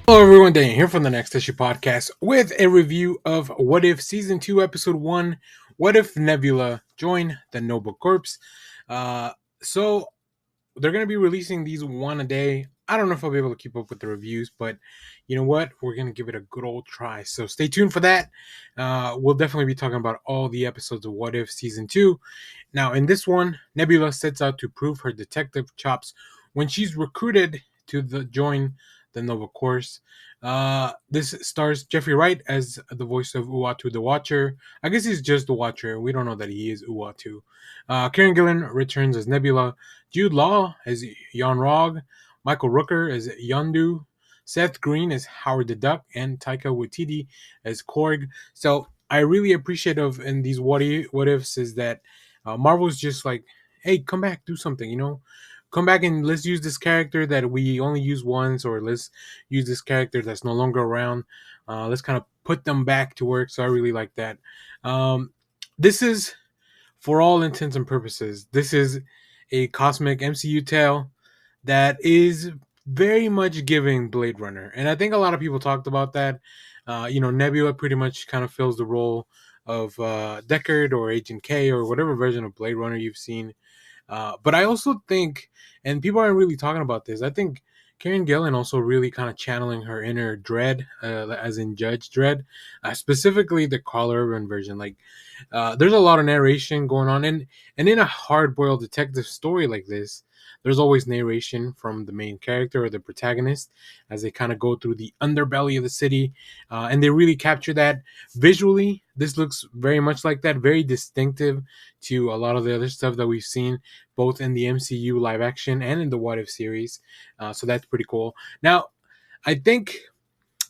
Hello everyone, Daniel here from the Next Issue Podcast with a review of What If Season 2 Episode 1, What If Nebula Joined the Noble Corps. Uh, so they're going to be releasing these one a day. I don't know if I'll be able to keep up with the reviews, but you know what? We're going to give it a good old try. So stay tuned for that. We'll definitely be talking about all the episodes of What If Season 2. Now, in this one, Nebula sets out to prove her detective chops when she's recruited to join the Nova Corps. This stars Jeffrey Wright as the voice of Uatu the Watcher. I guess he's just the Watcher. We don't know that he is Uatu. Karen Gillan returns as Nebula. Jude Law as Jan Rog. Michael Rooker as Yondu. Seth Green as Howard the Duck. And Taika Waititi as Korg. So I really appreciate in these what ifs is that Marvel's just like, hey, come back, do something, come back and let's use this character that we only use once, or let's use this character that's no longer around. Let's kind of put them back to work. So I really like that. This is, for all intents and purposes, this is a cosmic MCU tale that is very much giving Blade Runner, and I think a lot of people talked about that. Nebula pretty much kind of fills the role of Deckard or Agent K or whatever version of Blade Runner you've seen. But I also think, and people aren't really talking about this, I think Karen Gillan also really kind of channeling her inner Dread, as in Judge Dredd, specifically the Carl Urban version. Like, there's a lot of narration going on, and in a hard-boiled detective story like this, there's always narration from the main character or the protagonist as they kind of go through the underbelly of the city, and they really capture that visually. This looks very much like that, very distinctive to a lot of the other stuff that we've seen, both in the MCU live action and in the What If series. So that's pretty cool. Now, I think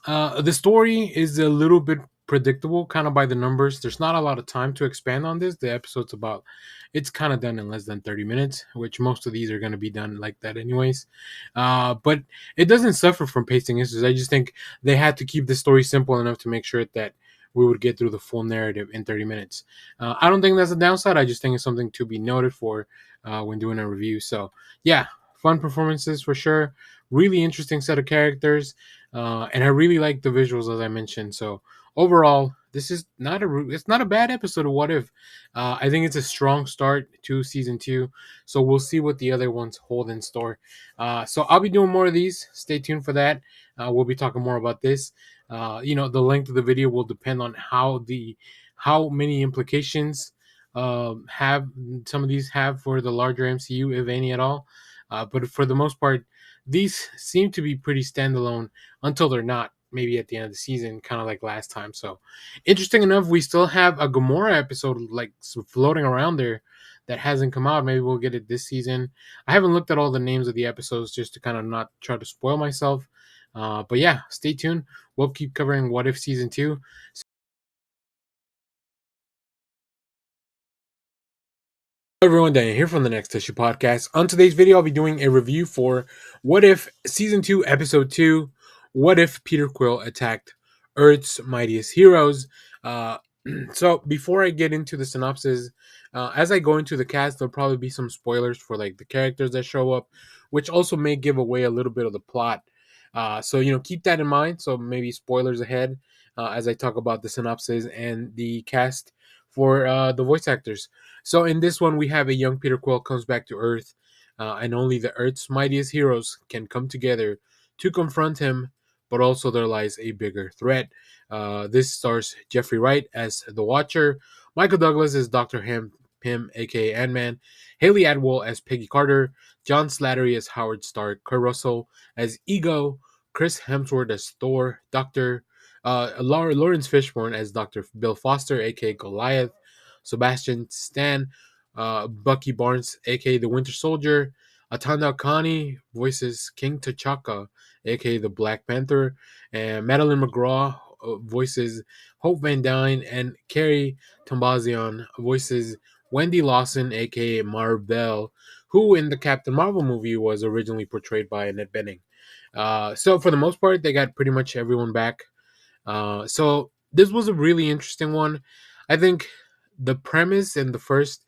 the story is a little bit predictable, kind of by the numbers. There's not a lot of time to expand on this. The episode's it's kind of done in less than 30 minutes, which most of these are going to be done like that anyways. But it doesn't suffer from pacing issues. I just think they had to keep the story simple enough to make sure that we would get through the full narrative in 30 minutes. I don't think that's a downside. I just think it's something to be noted for when doing a review. So, yeah, fun performances for sure. Really interesting set of characters. And I really like the visuals, as I mentioned. So overall, this is it's not a bad episode of What If. I think it's a strong start to season 2. So we'll see what the other ones hold in store. So I'll be doing more of these. Stay tuned for that. We'll be talking more about this. The length of the video will depend on how many implications have some of these have for the larger MCU, if any at all. But for the most part, these seem to be pretty standalone until they're not, maybe at the end of the season, kind of like last time. So interesting enough, we still have a Gamora episode like floating around there that hasn't come out. Maybe we'll get it this season. I haven't looked at all the names of the episodes just to kind of not try to spoil myself. But yeah, stay tuned. We'll keep covering What If Season 2. Hello everyone, Daniel here from the Next Issue Podcast. On today's video, I'll be doing a review for What If Season 2, Episode 2, What If Peter Quill Attacked Earth's Mightiest Heroes. Uh, so before I get into the synopsis, as I go into the cast, there'll probably be some spoilers for like the characters that show up, which also may give away a little bit of the plot. So keep that in mind. So maybe spoilers ahead as I talk about the synopsis and the cast for the voice actors. So in this one, we have a young Peter Quill comes back to Earth, and only the Earth's mightiest heroes can come together to confront him, but also there lies a bigger threat. This stars Jeffrey Wright as the Watcher, Michael Douglas as Dr. Pym, aka Ant-Man, Haley Atwell as Peggy Carter, John Slattery as Howard Stark, Kurt Russell as Ego, Chris Hemsworth as Thor, Lawrence Fishburne as Dr. Bill Foster, aka Goliath, Sebastian Stan, Bucky Barnes, aka the Winter Soldier, Atanda Kani voices King T'Chaka, aka the Black Panther, and Madeline McGraw voices Hope Van Dyne, and Carrie Tombazian voices Wendy Lawson, aka Marvel, who in the Captain Marvel movie was originally portrayed by Annette Bening. So for the most part, they got pretty much everyone back. So this was a really interesting one. I think the premise and the first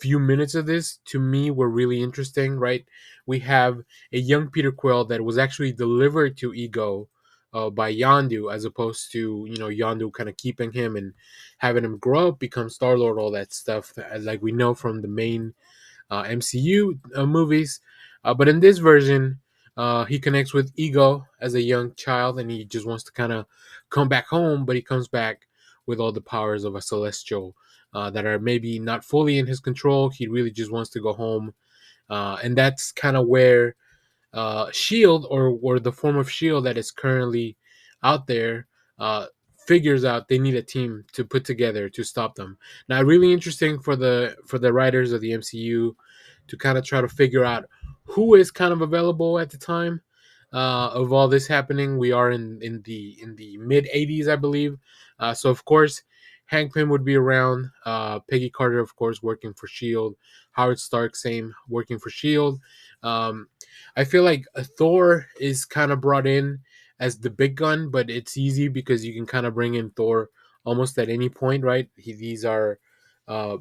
few minutes of this to me were really interesting, right? We have a young Peter Quill that was actually delivered to Ego by Yondu, as opposed to Yondu kind of keeping him and having him grow up, become Star Lord, all that stuff, like we know from the main MCU movies. But in this version, he connects with Ego as a young child, and he just wants to kind of come back home, but he comes back with all the powers of a celestial that are maybe not fully in his control. He really just wants to go home, and that's kind of where Shield, or the form of Shield that is currently out there, uh, figures out they need a team to put together to stop them. Now, really interesting for the writers of the MCU to kind of try to figure out who is kind of available at the time of all this happening. We are in the mid '80s, I believe. So of course, Hank Pym would be around. Peggy Carter, of course, working for Shield. Howard Stark, same, working for Shield. Um, I feel like Thor is kind of brought in as the big gun, but it's easy because you can kind of bring in Thor almost at any point, right? These are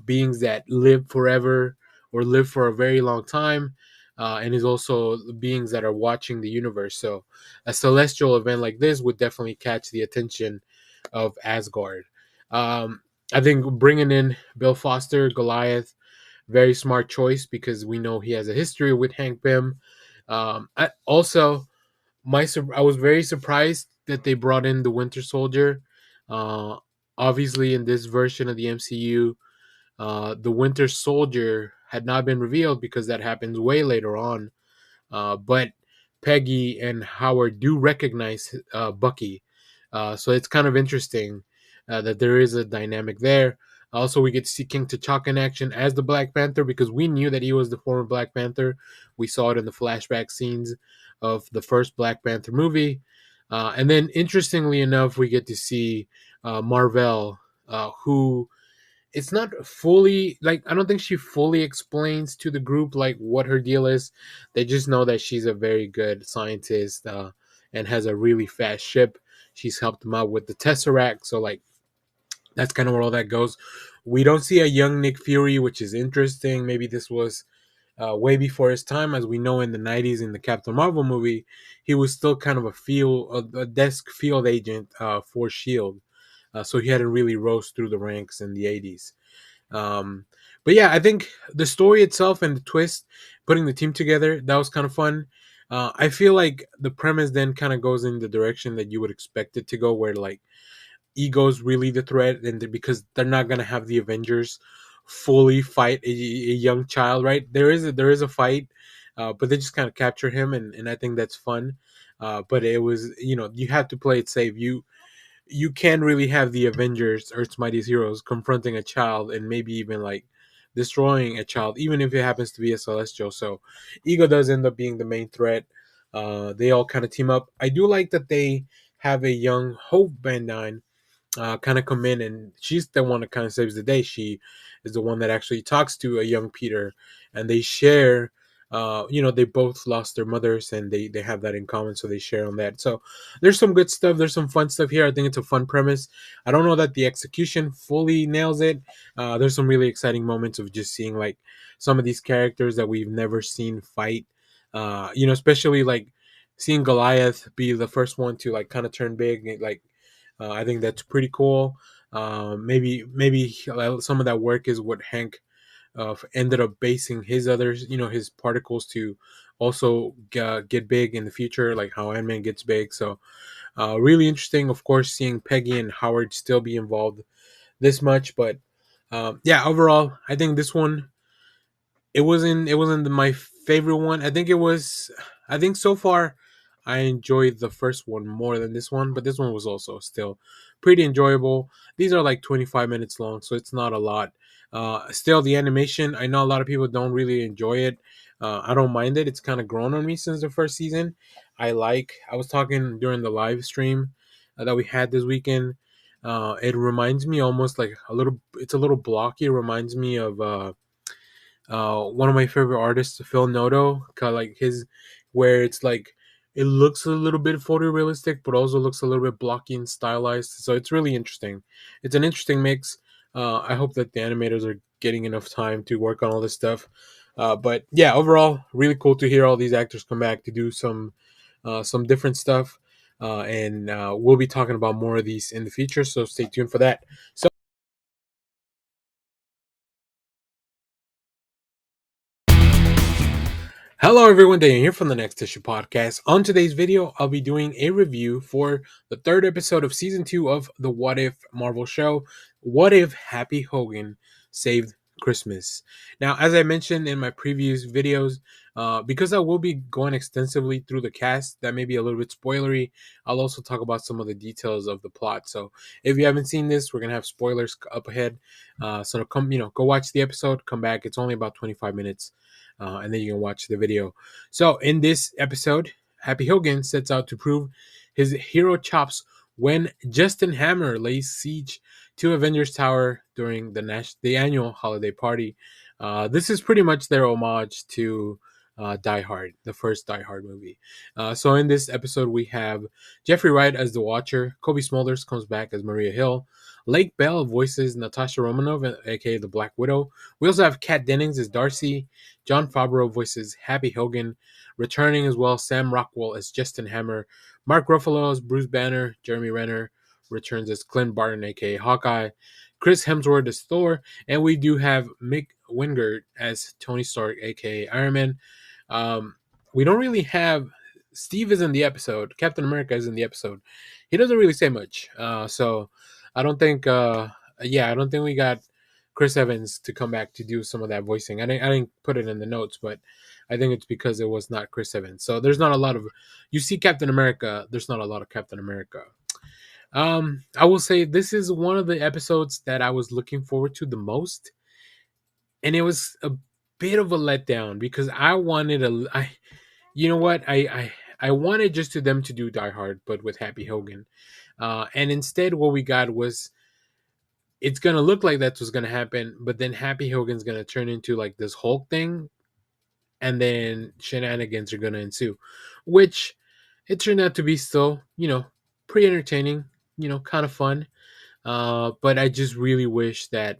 beings that live forever or live for a very long time, and is also beings that are watching the universe. So a celestial event like this would definitely catch the attention of Asgard. Um, I think bringing in Bill Foster, Goliath, very smart choice because we know he has a history with Hank Pym. I also I was very surprised that they brought in the Winter Soldier. Uh, Obviously, in this version of the MCU, the Winter Soldier had not been revealed because that happens way later on. But Peggy and Howard do recognize Bucky, so it's kind of interesting that there is a dynamic there. Also, we get to see King T'Chaka in action as the Black Panther because we knew that he was the former Black Panther. We saw it in the flashback scenes of the first Black Panther movie. And then, interestingly enough, we get to see Marvel, who it's not fully like I don't think she fully explains to the group like what her deal is. They just know that she's a very good scientist and has a really fast ship. She's helped them out with the Tesseract, so like that's kind of where all that goes. We don't see a young Nick Fury, which is interesting. Maybe this was way before his time, as we know in the '90s in the Captain Marvel movie, he was still kind of a desk field agent for Shield. So he hadn't really rose through the ranks in the '80s. Um, but yeah, I think the story itself and the twist, putting the team together, that was kind of fun. I feel like the premise then kind of goes in the direction that you would expect it to go, where like Ego's really the threat, and because they're not gonna have the Avengers fully fight a young child, right? There is a fight, but they just kind of capture him, and I think that's fun. But it was you have to play it safe. You can really have the Avengers, Earth's Mightiest Heroes, confronting a child and maybe even like destroying a child, even if it happens to be a celestial. So Ego does end up being the main threat. They all kind of team up. I do like that they have a young Hope Van Dyne kind of come in, and she's the one that kind of saves the day. She is the one that actually talks to a young Peter, and they share. They both lost their mothers, and they have that in common, so they share on that. So there's some good stuff. There's some fun stuff here. I think it's a fun premise. I don't know that the execution fully nails it. There's some really exciting moments of just seeing like some of these characters that we've never seen fight. Especially like seeing Goliath be the first one to like kind of turn big, like I think that's pretty cool. Maybe some of that work is what Hank ended up basing his others, his particles to also get big in the future, like how Ant-Man gets big. So really interesting, of course, seeing Peggy and Howard still be involved this much. But yeah, overall, I think this one it wasn't my favorite one. I think so far I enjoyed the first one more than this one, but this one was also still pretty enjoyable. These are like 25 minutes long, so it's not a lot. Still, the animation, I know a lot of people don't really enjoy it. I don't mind it. It's kind of grown on me since the first season. I was talking during the live stream that we had this weekend. It reminds me almost like it's a little blocky. It reminds me of one of my favorite artists, Phil Noto, kind of like his, where it's like it looks a little bit photorealistic, but also looks a little bit blocky and stylized. So it's really interesting. It's an interesting mix. I hope that the animators are getting enough time to work on all this stuff. But yeah, overall, really cool to hear all these actors come back to do some different stuff. and we'll be talking about more of these in the future. So stay tuned for that. So. Hello everyone, Daniel here from the Next Issue Podcast. On today's video, I'll be doing a review for the third episode of season 2 of the What If Marvel show. What if Happy Hogan saved Christmas? Now, as I mentioned in my previous videos, because I will be going extensively through the cast, that may be a little bit spoilery. I'll also talk about some of the details of the plot. So, if you haven't seen this, we're gonna have spoilers up ahead. So come, go watch the episode, come back. It's only about 25 minutes. And then you can watch the video. So, in this episode, Happy Hogan sets out to prove his hero chops when Justin Hammer lays siege to Avengers Tower during the annual holiday party. This is pretty much their homage to Die Hard, the first Die Hard movie. So, in this episode, we have Jeffrey Wright as the Watcher, Kobe Smulders comes back as Maria Hill, Lake Bell voices Natasha Romanoff, aka the Black Widow. We also have Kat Dennings as Darcy, John Favreau voices Happy Hogan, returning as well Sam Rockwell as Justin Hammer, Mark Ruffalo as Bruce Banner, Jeremy Renner returns as Clint Barton, aka Hawkeye, Chris Hemsworth as Thor, and we do have Mick Wingert as Tony Stark, aka Iron Man. We don't really have Steve is in the episode. Captain America is in the episode. He doesn't really say much. So I don't think I don't think we got Chris Evans to come back to do some of that voicing. I didn't put it in the notes, but I think it's because it was not Chris Evans. So there's not a lot of you see Captain America, there's not a lot of Captain America. I will say this is one of the episodes that I was looking forward to the most, and it was a bit of a letdown because I wanted you know what I wanted just to them to do Die Hard, but with Happy Hogan, and instead what we got was it's gonna look like that's what's gonna happen, but then Happy Hogan's gonna turn into like this Hulk thing, and then shenanigans are gonna ensue, which it turned out to be still, pretty entertaining, kind of fun. But I just really wish that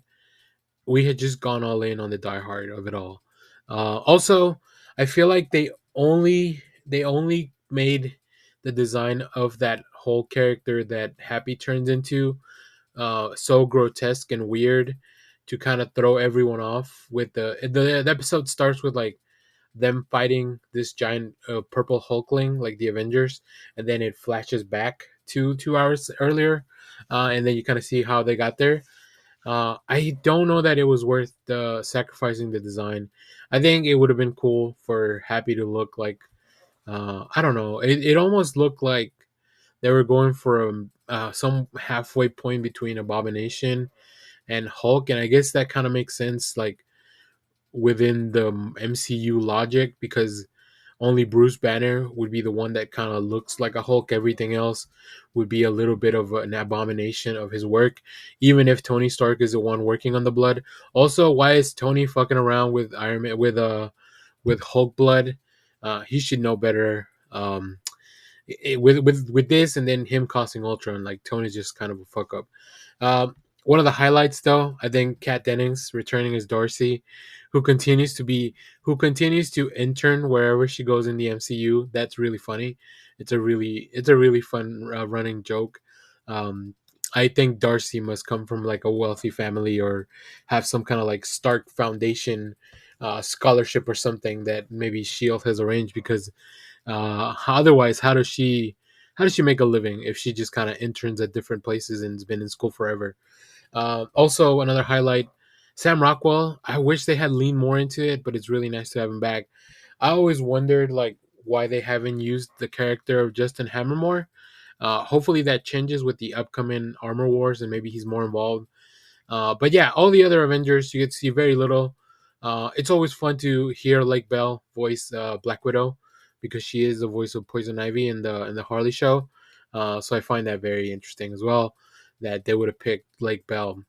we had just gone all in on the Die Hard of it all. Also, I feel like they only made the design of that whole character that Happy turns into so grotesque and weird to kind of throw everyone off with the episode starts with like them fighting this giant purple hulkling like the Avengers, and then it flashes back to 2 hours earlier, and then you kind of see how they got there. I don't know that it was worth sacrificing the design. I think it would have been cool for Happy to look like I don't know. It almost looked like they were going for some halfway point between Abomination and Hulk, and I guess that kind of makes sense, like within the MCU logic, because only Bruce Banner would be the one that kind of looks like a Hulk. Everything else would be a little bit of an abomination of his work, even if Tony Stark is the one working on the blood. Also, why is Tony fucking around with Iron Man with Hulk blood? He should know better. With this and then him costing Ultron, like Tony's just kind of a fuck up. One of the highlights, though, I think Kat Dennings returning as Darcy, who continues to intern wherever she goes in the MCU. That's really funny. It's a really fun running joke. Um, I think Darcy must come from like a wealthy family or have some kind of like Stark Foundation scholarship or something that maybe Shield has arranged, because otherwise, how does she make a living if she just kind of interns at different places and has been in school forever? Also, another highlight, Sam Rockwell. I wish they had leaned more into it, but it's really nice to have him back. I always wondered like why they haven't used the character of Justin Hammer more. Hopefully that changes with the upcoming Armor Wars, and maybe he's more involved. But yeah, all the other Avengers you get to see very little. It's always fun to hear Lake Bell voice Black Widow, because she is the voice of Poison Ivy in the Harley show. So I find that very interesting as well, that they would have picked Lake Bell.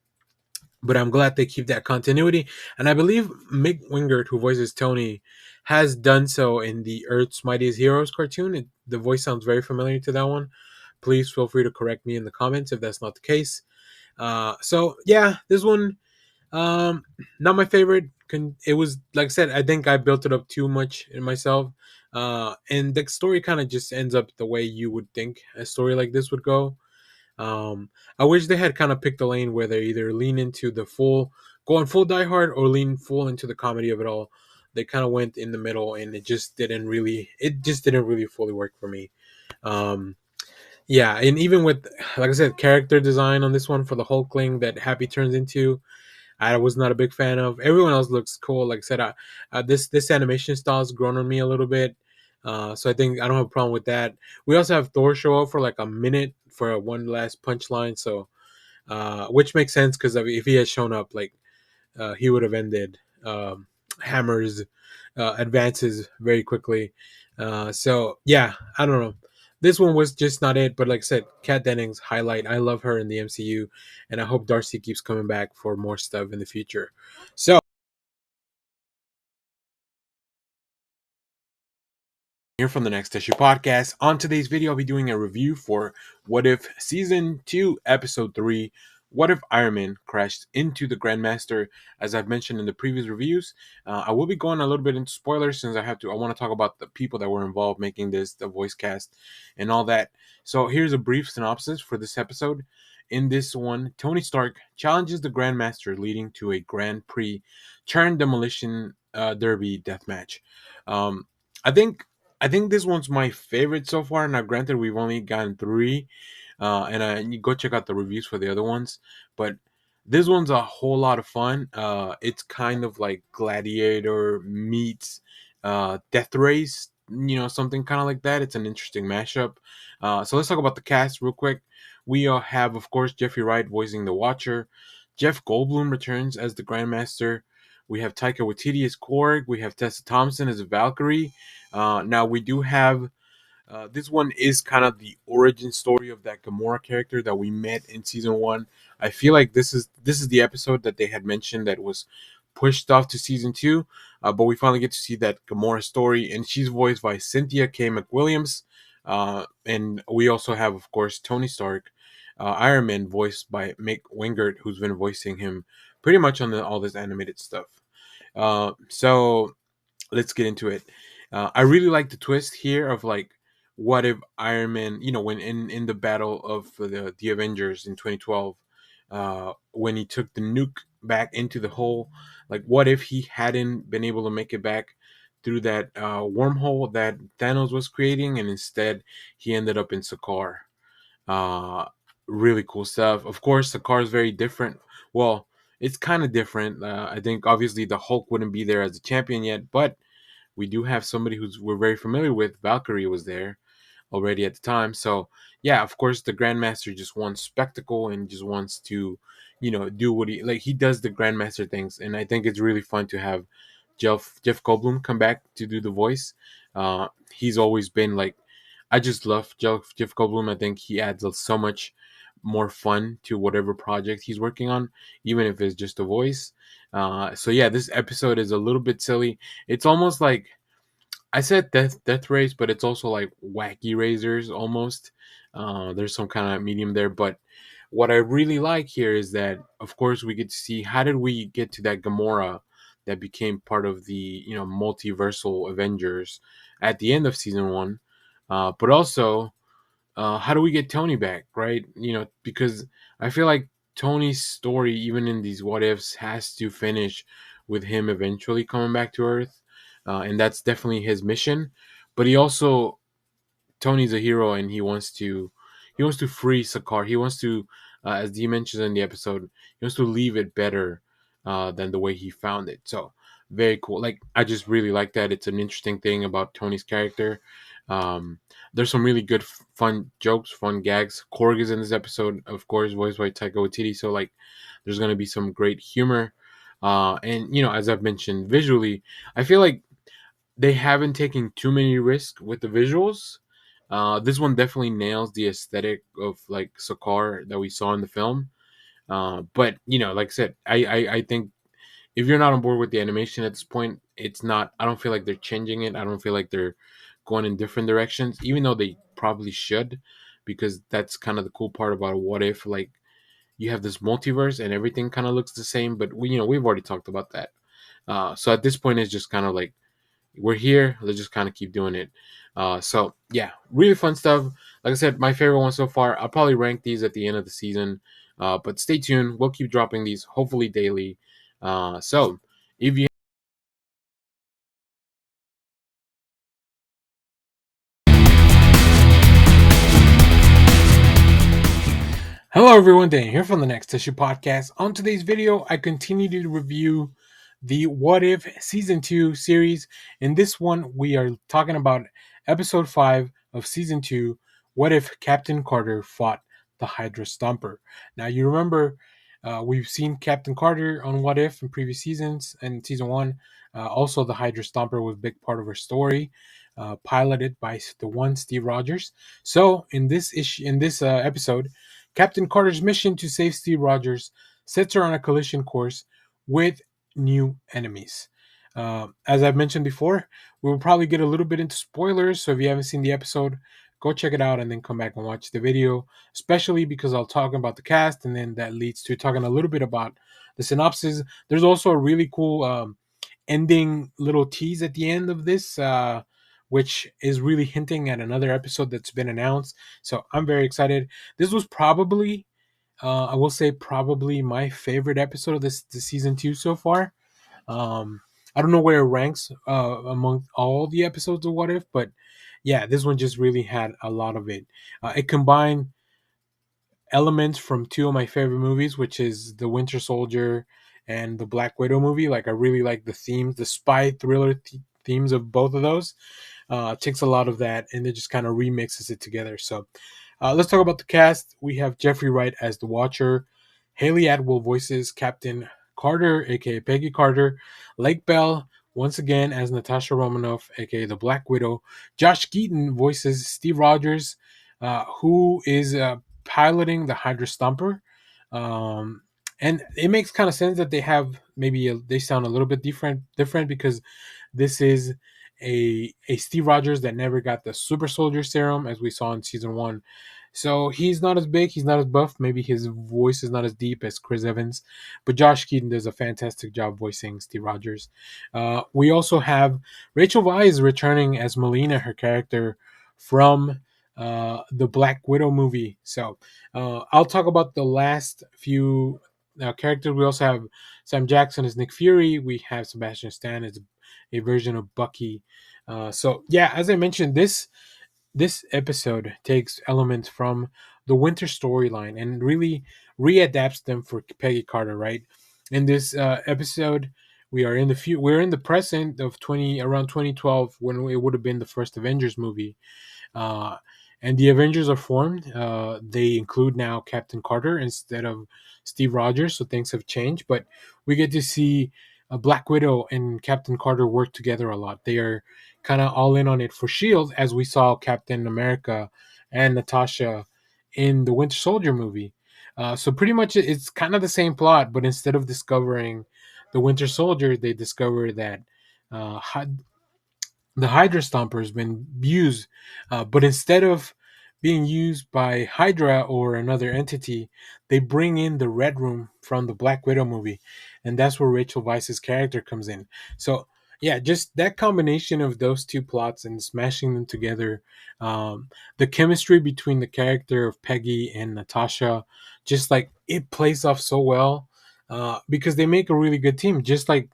But I'm glad they keep that continuity. And I believe Mick Wingert, who voices Tony, has done so in the Earth's Mightiest Heroes cartoon. The voice sounds very familiar to that one. Please feel free to correct me in the comments if that's not the case. So yeah, this one, not my favorite. It was, like I said, I think I built it up too much in myself. And the story kind of just ends up the way you would think a story like this would go. um, I wish they had kind of picked a lane where they either lean into the full, going full Die Hard, or lean full into the comedy of it all. They kind of went in the middle, and it just didn't really fully work for me. Um, yeah, and even with, like I said, character design on this one for the Hulkling that Happy turns into, I was not a big fan of. Everyone else looks cool. Like I said, this animation style has grown on me a little bit. So I think I don't have a problem with that. We also have Thor show up for like a minute for one last punchline. So, which makes sense because if he had shown up, like he would have ended Hammer's advances very quickly. So yeah, I don't know. This one was just not it, but like I said, Kat Dennings highlight. I love her in the MCU, and I hope Darcy keeps coming back for more stuff in the future. So here from the Next Issue podcast. On today's video, I'll be doing a review for What If Season 2, Episode 3. What if Iron Man crashed into the Grandmaster? As I've mentioned in the previous reviews, I will be going a little bit into spoilers since I want to talk about the people that were involved making this, the voice cast, and all that. So here's a brief synopsis for this episode. In this one, Tony Stark challenges the Grandmaster, leading to a Grand Prix turn demolition derby deathmatch. Um, I think I think this one's my favorite so far. Now, granted, we've only gotten three, and you go check out the reviews for the other ones. But this one's a whole lot of fun. It's kind of like Gladiator meets Death Race, something kind of like that. It's an interesting mashup. So let's talk about the cast real quick. We have, of course, Jeffrey Wright voicing the Watcher. Jeff Goldblum returns as the Grandmaster. We have Taika Waititi as Korg. We have Tessa Thompson as a Valkyrie. Now we do have this one is kind of the origin story of that Gamora character that we met in season one. I feel like this is the episode that they had mentioned that was pushed off to season two, but we finally get to see that Gamora story, and she's voiced by Cynthia K. McWilliams. And we also have, of course, Tony Stark, Iron Man, voiced by Mick Wingert, who's been voicing him pretty much on all this animated stuff. So let's get into it. I really like the twist here of like, what if Iron Man, when in the battle of the Avengers in 2012, when he took the nuke back into the hole, like what if he hadn't been able to make it back through that wormhole that Thanos was creating, and instead he ended up in Sakaar. Uh, really cool stuff. Of course, Sakaar is very different. Well, it's kind of different. I think obviously the Hulk wouldn't be there as a champion yet, but we do have somebody who's we're very familiar with. Valkyrie was there already at the time. So yeah, of course the Grandmaster just wants spectacle and just wants to, do what he does the Grandmaster things. And I think it's really fun to have Jeff Goldblum come back to do the voice. He's always been like, I just love Jeff Goldblum. I think he adds so much more fun to whatever project he's working on, even if it's just a voice. So yeah, this episode is a little bit silly. It's almost like I said death race, but it's also like wacky razors almost. There's some kind of medium there, but what I really like here is that, of course, we get to see how did we get to that Gamora that became part of the multiversal Avengers at the end of season one, but also how do we get Tony back, right? Because I feel like Tony's story, even in these what ifs, has to finish with him eventually coming back to Earth, and that's definitely his mission. But he also Tony's a hero, and he wants to free Sakaar. He wants to, as he mentions in the episode, he wants to leave it better than the way he found it. So very cool. Like I just really like that. It's an interesting thing about Tony's character. Um, there's some really good, fun jokes, fun gags. Korg is in this episode, of course, voiced by Taika Waititi. So like, there's gonna be some great humor. And as I've mentioned, visually, I feel like they haven't taken too many risks with the visuals. This one definitely nails the aesthetic of like Sakaar that we saw in the film. But like I said, I think if you're not on board with the animation at this point, it's not. I don't feel like they're changing it. I don't feel like they're going in different directions, even though they probably should, because that's kind of the cool part about a what if. Like you have this multiverse and everything kind of looks the same, but we've already talked about that. So at this point, it's just kind of like we're here. Let's just kind of keep doing it. So yeah, really fun stuff. Like I said, my favorite one so far. I'll probably rank these at the end of the season. But stay tuned. We'll keep dropping these hopefully daily. So if you Hello everyone, Dan here from the Next Issue Podcast. On today's video, I continue to review the What If Season 2 series. In this one, we are talking about Episode 5 of Season 2, What If Captain Carter Fought the Hydra Stomper. Now, you remember, we've seen Captain Carter on What If in previous seasons, and Season 1. Also, the Hydra Stomper was a big part of her story, piloted by the one Steve Rogers. So, in this episode, Captain Carter's mission to save Steve Rogers sets her on a collision course with new enemies. As I've mentioned before, we will probably get a little bit into spoilers, so if you haven't seen the episode, go check it out and then come back and watch the video, especially because I'll talk about the cast, and then that leads to talking a little bit about the synopsis. There's also a really cool ending little tease at the end of this, which is really hinting at another episode that's been announced. So I'm very excited. This was probably, I will say, probably my favorite episode of this season 2 so far. I don't know where it ranks among all the episodes of What If, but yeah, this one just really had a lot of it. It combined elements from two of my favorite movies, which is The Winter Soldier and the Black Widow movie. Like, I really like the themes, the spy thriller themes of both of those. Takes a lot of that and it just kind of remixes it together. So let's talk about the cast. We have Jeffrey Wright as the Watcher, Haley Atwell voices Captain Carter, aka Peggy Carter, Lake Bell once again as Natasha Romanoff, aka the Black Widow. Josh Keaton voices Steve Rogers, who is piloting the Hydra Stomper. Um, and it makes kind of sense that they have they sound a little bit different because this is a Steve Rogers that never got the super soldier serum as we saw in season 1. So he's not as big, he's not as buff, maybe his voice is not as deep as Chris Evans, but Josh Keaton does a fantastic job voicing Steve Rogers. We also have Rachel Weisz returning as Melina, her character from the Black Widow movie. So I'll talk about the last few characters. We also have Sam Jackson as Nick Fury. We have Sebastian Stan as a version of Bucky. So yeah, as I mentioned, this episode takes elements from the Winter storyline and really readapts them for Peggy Carter. Right in this episode, we're in the present of around 2012 when it would have been the first Avengers movie. Uh, and the Avengers are formed. They include now Captain Carter instead of Steve Rogers, so things have changed. But we get to see Black Widow and Captain Carter work together a lot. They are kind of all in on it for Shield, as we saw Captain America and Natasha in the Winter Soldier movie. So pretty much it's kind of the same plot, but instead of discovering the Winter Soldier, they discover that uh, the Hydra Stomper has been used, but instead of being used by Hydra or another entity, they bring in the Red Room from the Black Widow movie, and that's where Rachel Weisz's character comes in. So yeah, just that combination of those two plots and smashing them together, the chemistry between the character of Peggy and Natasha, just like it plays off so well. Because they make a really good team, just like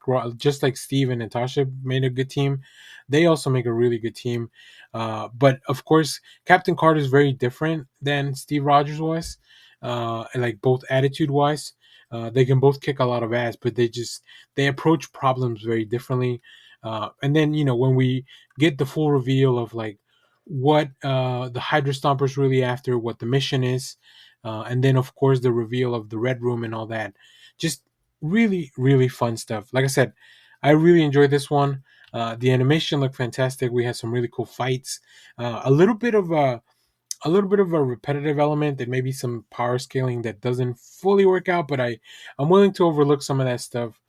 Steve and Natasha made a good team, they also make a really good team. But of course, Captain Carter is very different than Steve Rogers was, like both attitude wise. They can both kick a lot of ass, but they approach problems very differently. And then when we get the full reveal of like what the Hydra Stompers really after, what the mission is, and then of course the reveal of the Red Room and all that, just really really fun stuff. Like I said, I really enjoyed this one. The animation looked fantastic. We had some really cool fights. A little bit of a repetitive element and maybe some power scaling that doesn't fully work out, but I'm willing to overlook some of that stuff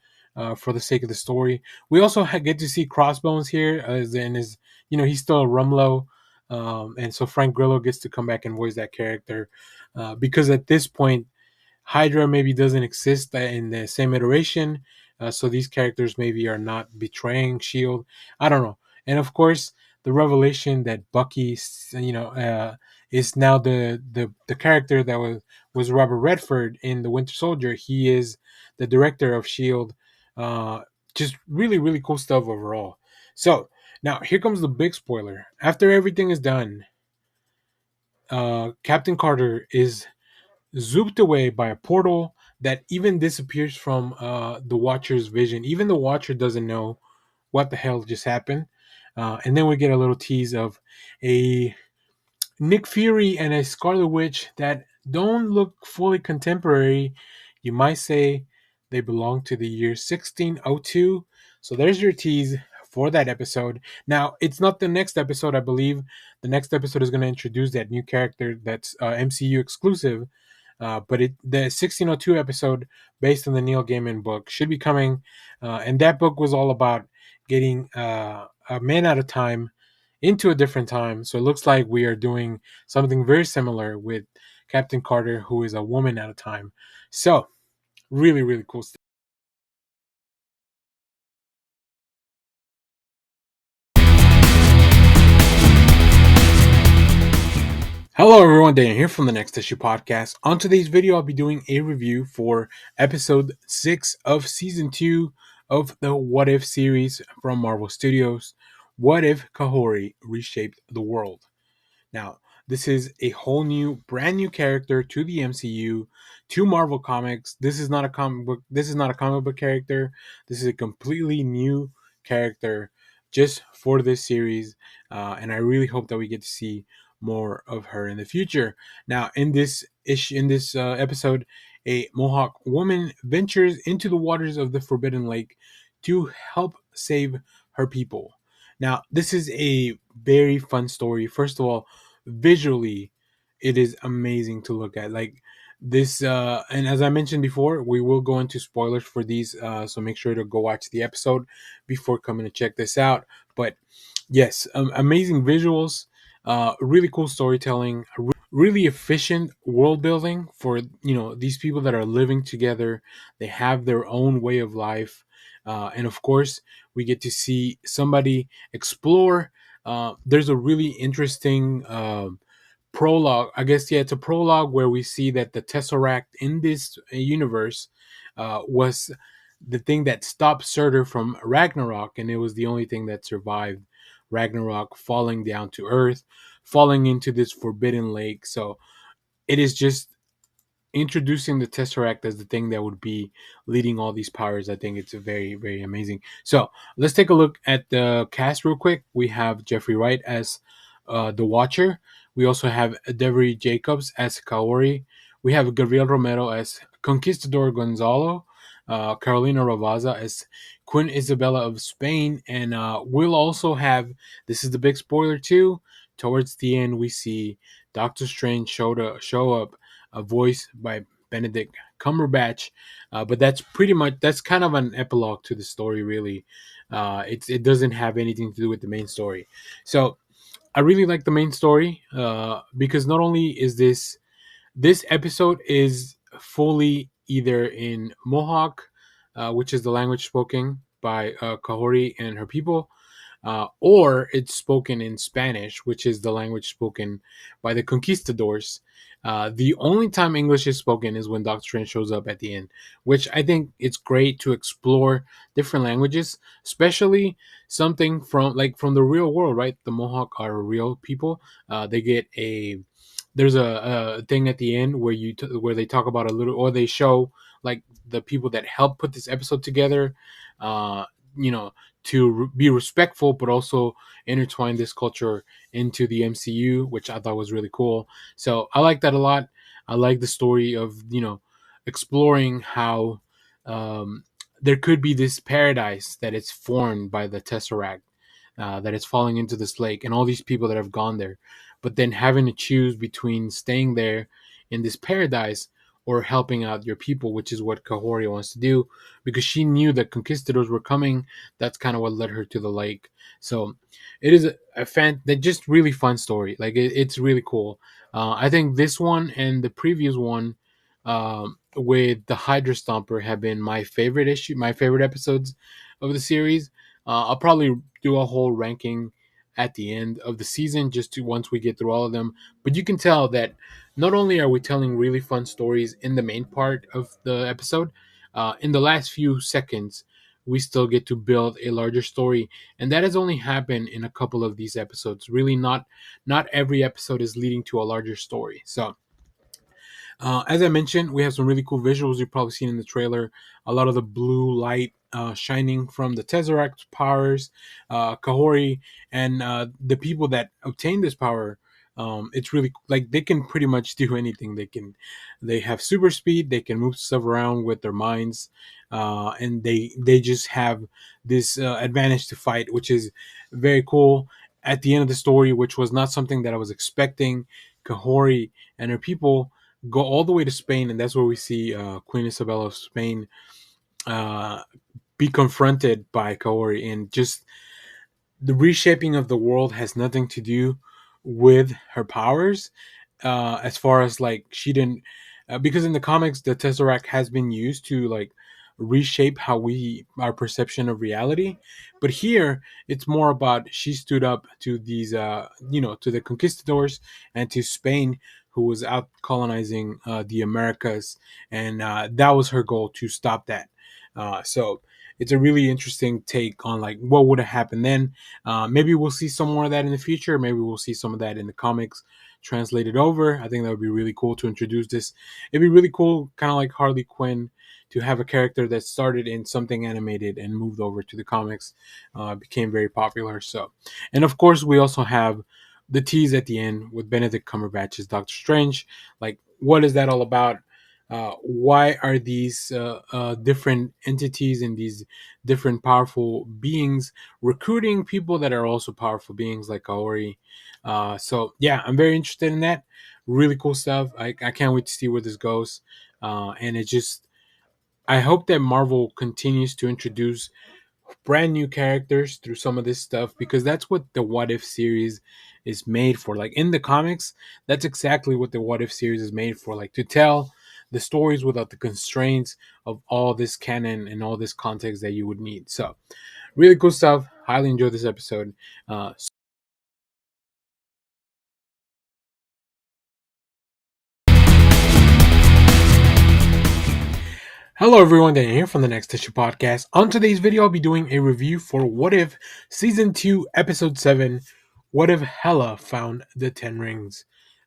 for the sake of the story. We also get to see Crossbones here, as in his, he's still a Rumlow, and so Frank Grillo gets to come back and voice that character because at this point Hydra maybe doesn't exist in the same iteration. so these characters maybe are not betraying Shield. I don't know. And of course, the revelation that Bucky, is now the character that was Robert Redford in The Winter Soldier. He is the director of Shield. Uh, just really really cool stuff overall. So now here comes the big spoiler. After everything is done, Captain Carter is zooped away by a portal that even disappears from the Watcher's vision. Even the Watcher doesn't know what the hell just happened. And then we get a little tease of a Nick Fury and a Scarlet Witch that don't look fully contemporary. You might say they belong to the year 1602. So there's your tease for that episode. Now, it's not the next episode, I believe. The next episode is going to introduce that new character that's MCU exclusive. The 1602 episode, based on the Neil Gaiman book, should be coming. And that book was all about getting a man at a time into a different time. So it looks like we are doing something very similar with Captain Carter, who is a woman at a time. So really, really cool stuff. Hello everyone, Daniel here from the Next Issue Podcast. On today's video, I'll be doing a review for episode 6 of season 2 of the What If series from Marvel Studios. What if Kahori reshaped the world? Now, this is a whole new, brand new character to the MCU, to Marvel Comics. This is not a comic book. This is not a comic book character. This is a completely new character just for this series, and I really hope that we get to see more of her in the future. Now, in this episode, a Mohawk woman ventures into the waters of the Forbidden Lake to help save her people. Now, this is a very fun story. First of all, visually, it is amazing to look at. Like this, and as I mentioned before, we will go into spoilers for these, so make sure to go watch the episode before coming to check this out. But yes, amazing visuals, really cool storytelling, really efficient world building for these people that are living together. They have their own way of life, and of course, we get to see somebody explore. There's a really interesting prologue. I guess yeah, it's a prologue where we see that the Tesseract in this universe was the thing that stopped Surtur from Ragnarok, and it was the only thing that survived Ragnarok, falling down to Earth, falling into this forbidden lake. So it is just introducing the Tesseract as the thing that would be leading all these powers. I think it's very, very amazing. So let's take a look at the cast real quick. We have Jeffrey Wright as the Watcher. We also have Devery Jacobs as Kaori. We have Gabriel Romero as Conquistador Gonzalo. Carolina Ravazza as Queen Isabella of Spain. And we'll also have, this is the big spoiler too, towards the end we see Doctor Strange show up, voiced by Benedict Cumberbatch. But that's kind of an epilogue to the story, really. It doesn't have anything to do with the main story. So I really like the main story, because not only is this episode is fully either in Mohawk, which is the language spoken by Kahori and her people, or it's spoken in Spanish, which is the language spoken by the conquistadors. The only time English is spoken is when Doctor Strange shows up at the end, which I think it's great to explore different languages, especially something from the real world, right? The Mohawk are real people. They get a there's a thing at the end where where they talk about a little, or they show like the people that helped put this episode together. Uh, you know, be respectful, but also intertwine this culture into the MCU, which I thought was really cool. So I like that a lot. I like the story of exploring how there could be this paradise that is formed by the Tesseract, that is falling into this lake, and all these people that have gone there, but then having to choose between staying there in this paradise or helping out your people, which is what Kahori wants to do, because she knew that conquistadors were coming. That's kind of what led her to the lake. So it is a fan that just really fun story. Like it's really cool. I think this one and the previous one with the Hydra Stomper have been my favorite issue, my favorite episodes of the series. I'll probably do a whole ranking at the end of the season, just to once we get through all of them. But you can tell that not only are we telling really fun stories in the main part of the episode, in the last few seconds, we still get to build a larger story, and that has only happened in a couple of these episodes. Really, not every episode is leading to a larger story. So as I mentioned, we have some really cool visuals you've probably seen in the trailer. A lot of the blue light shining from the Tesseract powers, Kahori, and the people that obtain this power. It's really like they can pretty much do anything. They have super speed. They can move stuff around with their minds, and they just have this advantage to fight, which is very cool. At the end of the story, which was not something that I was expecting, Kahori and her people go all the way to Spain, and that's where we see Queen Isabella of Spain uh, be confronted by Kaori, and just the reshaping of the world has nothing to do with her powers. As far as like she didn't, because in the comics the Tesseract has been used to like reshape how we our perception of reality, but here it's more about she stood up to these to the conquistadors and to Spain, who was out colonizing the Americas, and that was her goal, to stop that. So it's a really interesting take on like what would have happened then. Maybe we'll see some more of that in the future. Maybe we'll see some of that in the comics translated over. I think that would be really cool to introduce this. It'd be really cool, kind of like Harley Quinn, to have a character that started in something animated and moved over to the comics, became very popular. So, and of course, we also have the tease at the end with Benedict Cumberbatch's Doctor Strange. Like, what is that all about? Why are these different entities and these different powerful beings recruiting people that are also powerful beings like Kaori? So yeah, I'm very interested in that. Really cool stuff. I can't wait to see where this goes. And it just, I hope that Marvel continues to introduce brand new characters through some of this stuff, because that's what the What If series is made for. Like in the comics, that's exactly what the What If series is made for. Like to tell the stories without the constraints of all this canon and all this context that you would need. So really cool stuff. Highly enjoyed this episode. Uh, Hello everyone, Dan here from the Next Issue Podcast. On today's video, I'll be doing a review for What If Season 2, Episode 7, What If Hela Found the Ten Rings.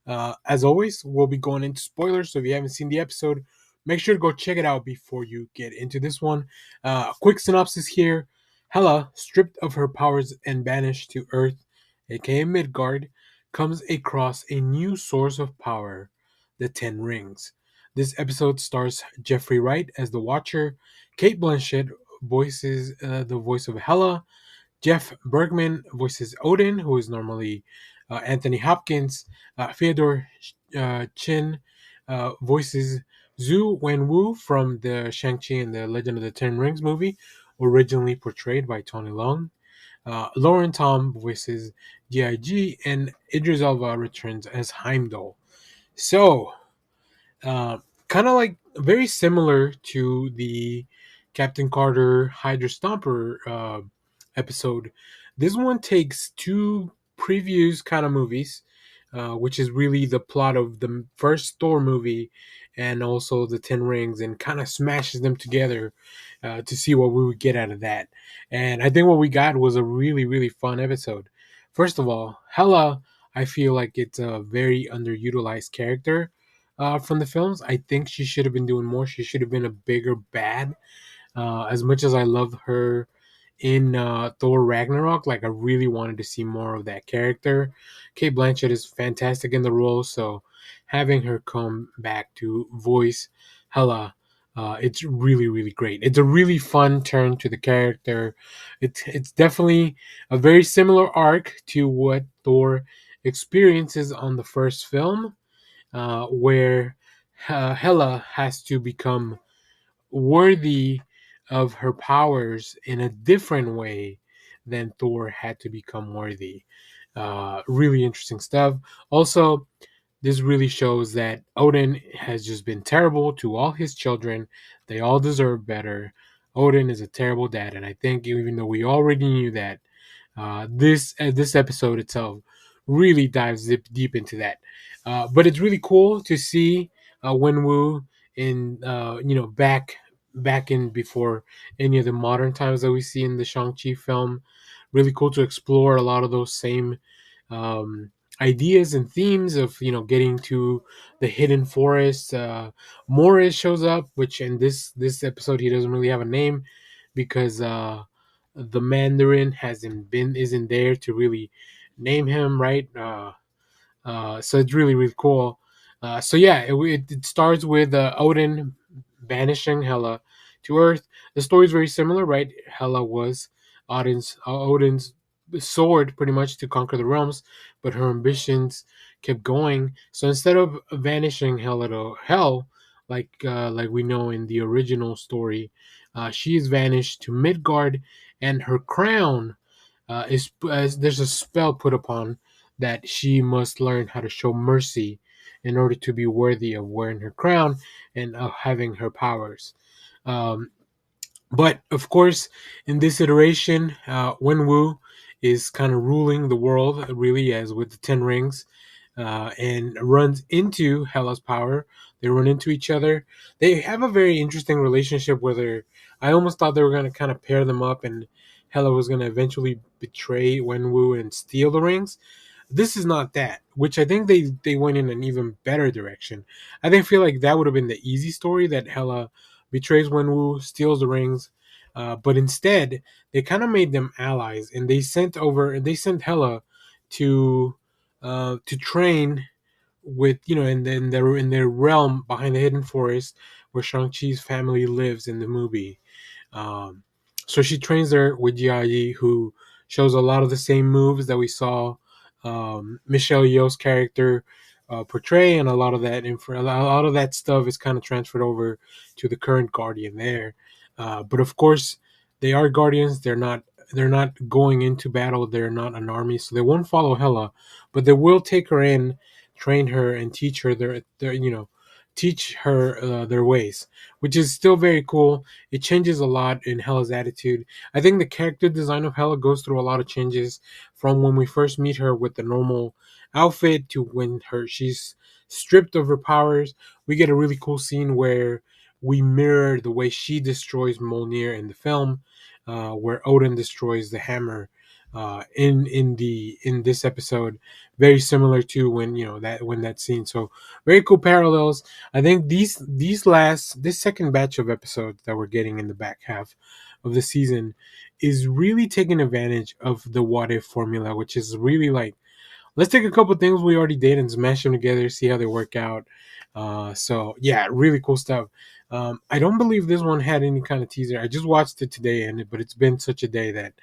As always, we'll be going into spoilers, so if you haven't seen the episode, make sure to go check it out before you get into this one. A quick synopsis here. Hela, stripped of her powers and banished to Earth, aka Midgard, comes across a new source of power, the Ten Rings. This episode stars Jeffrey Wright as the Watcher, Kate Blanchett voices the voice of Hela, Jeff Bergman voices Odin, who is normally Anthony Hopkins, Fyodor Chin voices Zhu Wenwu from the Shang-Chi and the Legend of the Ten Rings movie, originally portrayed by Tony Leung. Lauren Tom voices G.I.G., and Idris Elba returns as Heimdall. So, uh, kind of like very similar to the Captain Carter Hydra Stomper episode. This one takes two previous kind of movies, which is really the plot of the first Thor movie and also the Ten Rings, and kind of smashes them together to see what we would get out of that. And I think what we got was a really, really fun episode. First of all, Hela, I feel like it's a very underutilized character from the films. I think she should have been doing more. She should have been a bigger bad. As much as I love her in Thor Ragnarok, like I really wanted to see more of that character. Kate Blanchett is fantastic in the role, so having her come back to voice Hela, it's really, really great. It's a really fun turn to the character. It's definitely a very similar arc to what Thor experiences on the first film, where Hela has to become worthy of her powers in a different way than Thor had to become worthy. Really interesting stuff. Also, this really shows that Odin has just been terrible to all his children. They all deserve better. Odin is a terrible dad, and I think even though we already knew that, this episode itself really dives deep into that. But it's really cool to see Wenwu in back in before any of the modern times that we see in the Shang-Chi film. Really cool to explore a lot of those same um, ideas and themes of getting to the hidden forest. Morris shows up, which in this episode he doesn't really have a name because the Mandarin hasn't been isn't there to really name him, right. So it's really cool. So yeah, it starts with Odin banishing Hela to Earth. The story is very similar, right? Hela was Odin's sword, pretty much, to conquer the realms, but her ambitions kept going. So instead of vanishing Hela to hell, like we know in the original story, she is vanished to Midgard, and her crown there's a spell put upon that she must learn how to show mercy in order to be worthy of wearing her crown and of having her powers. Um, but of course, in this iteration, Wenwu is kind of ruling the world, really, as with the Ten Rings, and runs into Hela's power. They run into each other. They have a very interesting relationship where I almost thought they were going to kind of pair them up, and Hela was going to eventually betray Wenwu and steal the rings. This is not that, which I think they went in an even better direction. I think feel like that would have been the easy story, that Hela betrays Wenwu, steals the rings, but instead they kind of made them allies, and they sent Hela to train with in their realm behind the hidden forest where Shang Chi's family lives in the movie. um, so she trains there with Jiayi, who shows a lot of the same moves that we saw Michelle Yeoh's character portray, and a lot of that stuff is kind of transferred over to the current Guardian there. But of course, they are Guardians. They're not going into battle. They're not an army, so they won't follow Hela, but they will take her in, train her, and teach her teach her their ways, which is still very cool. It changes a lot in Hela's attitude. I think the character design of Hela goes through a lot of changes from when we first meet her with the normal outfit to when she's stripped of her powers. We get a really cool scene where we mirror the way she destroys Mjolnir in the film, where Odin destroys the hammer in this episode, very similar to when that scene. So very cool parallels. I think this second batch of episodes that we're getting in the back half of the season is really taking advantage of the what if formula, which is really like, let's take a couple things we already did and smash them together, see how they work out. So yeah, really cool stuff. I don't believe this one had any kind of teaser. I just watched it today, but it's been such a day that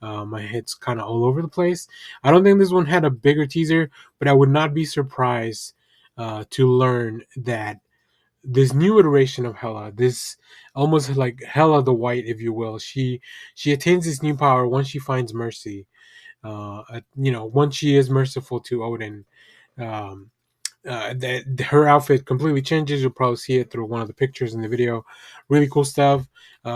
my head's kind of all over the place. I don't think this one had a bigger teaser, but I would not be surprised to learn that this new iteration of Hela, this almost like Hela the White, if you will, she attains this new power once she finds mercy. Once she is merciful to Odin, um, that her outfit completely changes. You'll probably see it through one of the pictures in the video. Really cool stuff.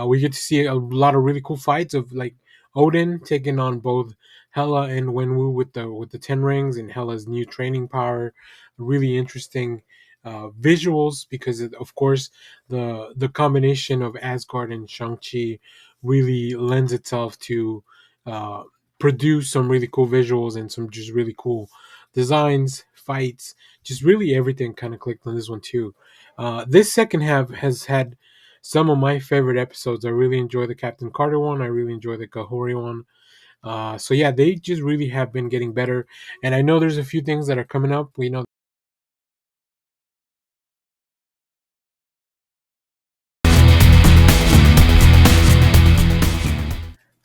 We get to see a lot of really cool fights of like Odin taking on both Hela and Wenwu with the Ten Rings and Hela's new training power. Really interesting visuals because of course the combination of Asgard and Shang-Chi really lends itself to uh, produce some really cool visuals and some just really cool designs, fights, just really everything kind of clicked on this one too. This second half has had some of my favorite episodes. I really enjoy the Captain Carter one. I really enjoy the Kahori one. So yeah, they just really have been getting better. And I know there's a few things that are coming up. We know.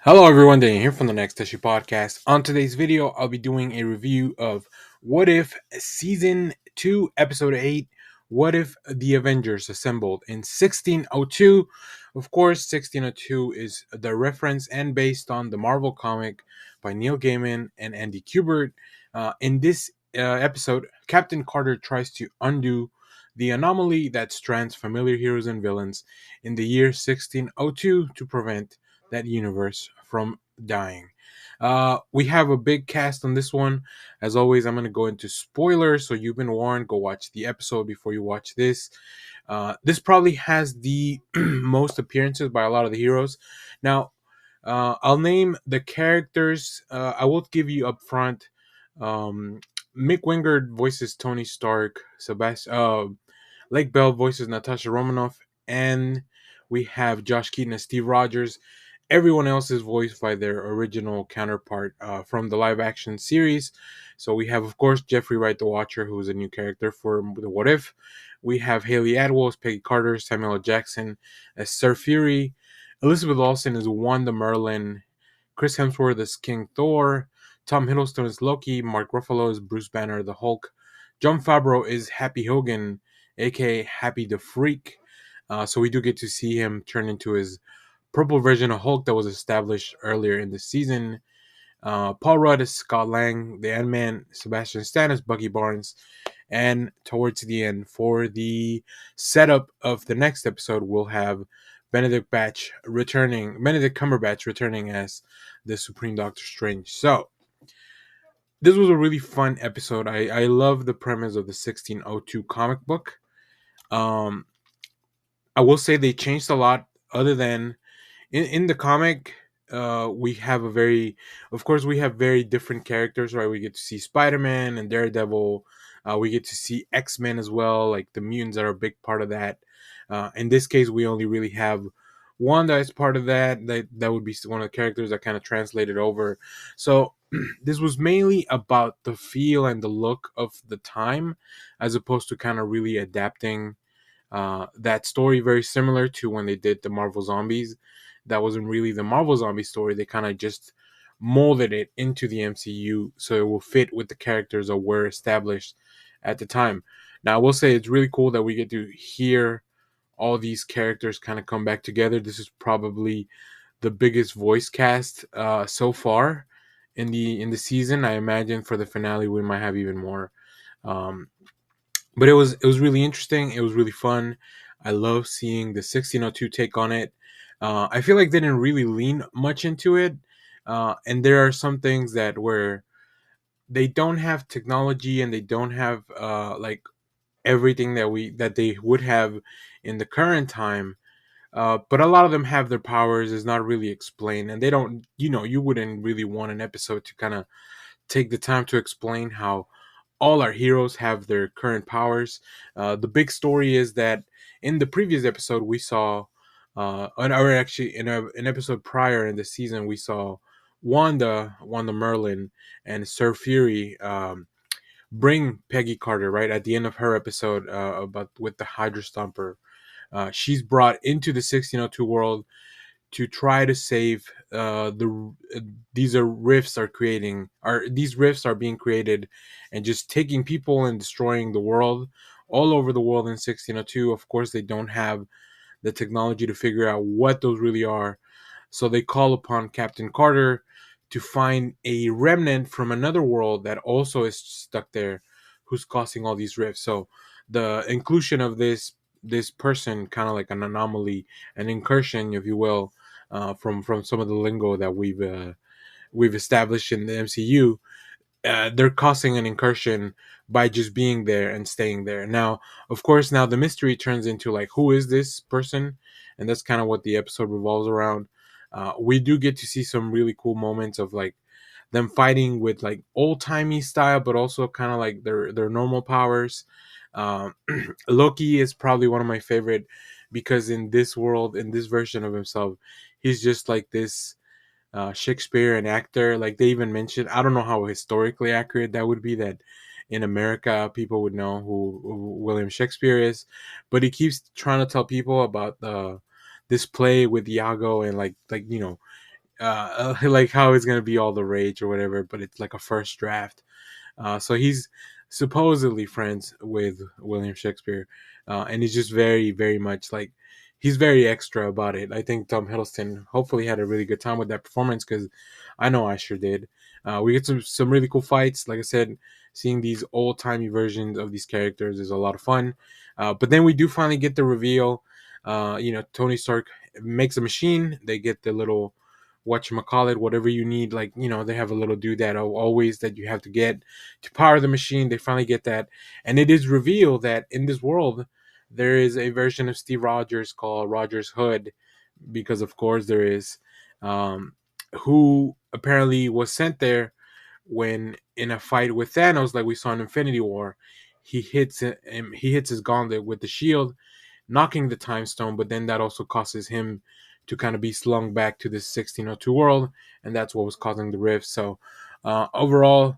Hello everyone, Daniel here from the Next Issue Podcast. On today's video, I'll be doing a review of What If Season 2, Episode 8, What If the Avengers Assembled in 1602. Of course, 1602 is the reference and based on the Marvel comic by Neil Gaiman and Andy Kubert. In this episode, Captain Carter tries to undo the anomaly that strands familiar heroes and villains in the year 1602 to prevent that universe from dying. We have a big cast on this one. As always, I'm going to go into spoilers, so you've been warned. Go watch the episode before you watch this. This probably has the most appearances by a lot of the heroes. Now, I'll name the characters. I will give you up front. Um, Mick Wingard voices Tony Stark. Lake Bell voices Natasha Romanoff, and we have Josh Keaton as Steve Rogers. Everyone else is voiced by their original counterpart from the live action series. So we have, of course, Jeffrey Wright the Watcher, who is a new character for the What If. We have Haley Atwell as Peggy Carter, Samuel L. Jackson as Sir Fury, Elizabeth Olsen as Wanda Merlin, Chris Hemsworth as King Thor, Tom Hiddleston as Loki, Mark Ruffalo as Bruce Banner the Hulk, John Favreau is Happy Hogan, aka Happy the Freak. So we do get to see him turn into his purple version of Hulk that was established earlier in the season. Paul Rudd is Scott Lang, the Ant-Man, Sebastian Stan is Bucky Barnes, and towards the end, for the setup of the next episode, we'll have Benedict Cumberbatch returning as the Supreme Doctor Strange. So this was a really fun episode. I love the premise of the 1602 comic book. Um, I will say they changed a lot, other than in the comic. We have of course, we have very different characters, right? We get to see Spider-Man and Daredevil. We get to see X-Men as well, like the mutants are a big part of that. In this case, we only really have Wanda as part of that. That would be one of the characters that kind of translated over. So this was mainly about the feel and the look of the time, as opposed to kind of really adapting that story, very similar to when they did the Marvel Zombies. That wasn't really the Marvel Zombie story. They kind of just molded it into the MCU so it will fit with the characters that were established at the time. Now, I will say it's really cool that we get to hear all these characters kind of come back together. This is probably the biggest voice cast so far in the season. I imagine for the finale we might have even more. Um, but it was really interesting. It was really fun. I love seeing the 1602 take on it. I feel like they didn't really lean much into it, and there are some things that where they don't have technology and they don't have like everything that they would have in the current time. But a lot of them have their powers is not really explained, and they don't. You wouldn't really want an episode to kind of take the time to explain how all our heroes have their current powers. The big story is that in the previous episode we saw, or actually in an episode prior in the season, we saw Wanda Merlin, and Sir Fury bring Peggy Carter right at the end of her episode about with the Hydra Stomper. She's brought into the 1602 world to try to save these are rifts are creating are these rifts are being created and just taking people and destroying the world all over the world in 1602. Of course, they don't have the technology to figure out what those really are, so they call upon Captain Carter to find a remnant from another world that also is stuck there, who's causing all these rifts. So the inclusion of this person, kind of like an anomaly, an incursion, if you will, from some of the lingo that we've established in the MCU. They're causing an incursion by just being there and staying there. Now, of course, now the mystery turns into like, who is this person? And that's kind of what the episode revolves around. We do get to see some really cool moments of like them fighting with like old timey style, but also kind of like their normal powers. Um, Loki is probably one of my favorite because in this world, in this version of himself, he's just like this Shakespearean actor. Like they even mentioned, I don't know how historically accurate that would be, that in America people would know who William Shakespeare is, but he keeps trying to tell people about this play with Iago and like like how it's gonna be all the rage or whatever, but it's like a first draft. So he's supposedly friends with William Shakespeare, and he's just very, very much like he's very extra about it. I think Tom Hiddleston hopefully had a really good time with that performance, because I know I sure did. We get some really cool fights. Like I said, seeing these old timey versions of these characters is a lot of fun. But then we do finally get the reveal. Tony Stark makes a machine. They get the little whatchamacallit, whatever you need. Like, they have a little doodad always that you have to get to power the machine. They finally get that. And it is revealed that in this world, there is a version of Steve Rogers called Rogers Hood, because of course there is, um, who apparently was sent there when in a fight with Thanos, like we saw in Infinity War. He hits his gauntlet with the shield, knocking the time stone, but then that also causes him to kind of be slung back to this 1602 world, and that's what was causing the rift. So overall,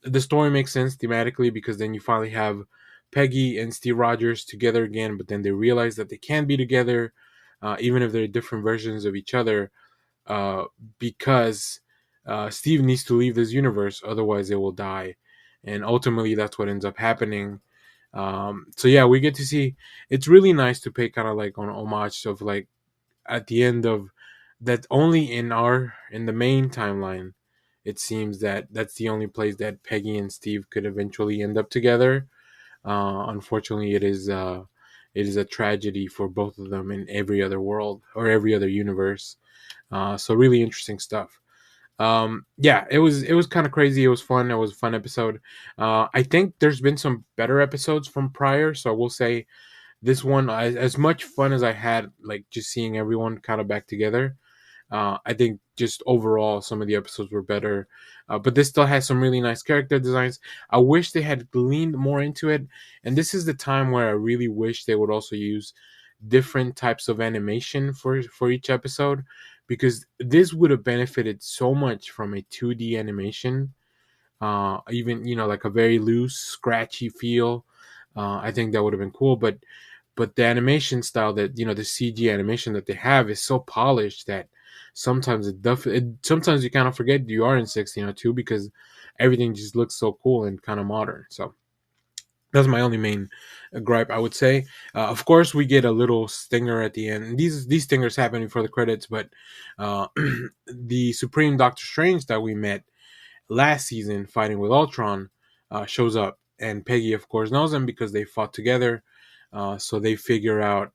the story makes sense thematically, because then you finally have Peggy and Steve Rogers together again, but then they realize that they can be together, even if they're different versions of each other, uh, because Steve needs to leave this universe, otherwise they will die, and ultimately that's what ends up happening. So yeah, we get to see. It's really nice to pay kind of like on homage of like at the end of that, only in the main timeline. It seems that that's the only place that Peggy and Steve could eventually end up together. Unfortunately, it is a tragedy for both of them in every other world or every other universe. So really interesting stuff. Yeah, it was kind of crazy. It was fun. It was a fun episode. I think there's been some better episodes from prior, so I will say this one, as much fun as I had, like just seeing everyone kind of back together. I think just overall some of the episodes were better, but this still has some really nice character designs. I wish they had leaned more into it, and this is the time where I really wish they would also use different types of animation for each episode, because this would have benefited so much from a 2D animation, even like a very loose, scratchy feel. I think that would have been cool, but the animation style that the CG animation that they have is so polished that sometimes sometimes you kind of forget you are in 1602, because everything just looks so cool and kind of modern. So that's my only main gripe, I would say. Of course, we get a little stinger at the end. These stingers happen before the credits, but uh, the Supreme Doctor Strange that we met last season fighting with Ultron shows up, and Peggy, of course, knows him because they fought together. So they figure out